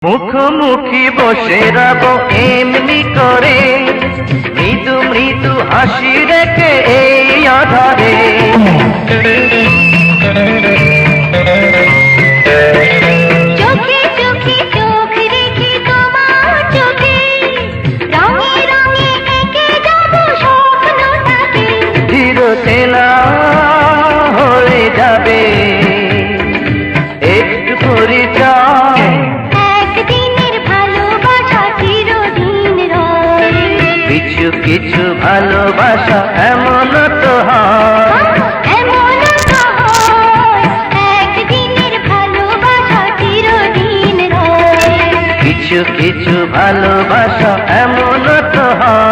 মুখোমুখি বসে রব এমনি করে, মৃদু মৃদু হাসি রেখে এই আধারে। চোখে চোখে চোখ রেখে তোমার চোখে রঙে রঙে এঁকে যাব স্বপ্নটাকে। চিরচেনা হয়ে যাবে একটু পরিচয়, একদিনের ভালোবাসা চিরদিন রয়। কিছু কিছু ভালোবাসা এমন তো হয়, এমন তো হয়, একদিনের ভালোবাসা চিরদিন রয়। কিছু কিছু ভালোবাসা এমন তো হয়।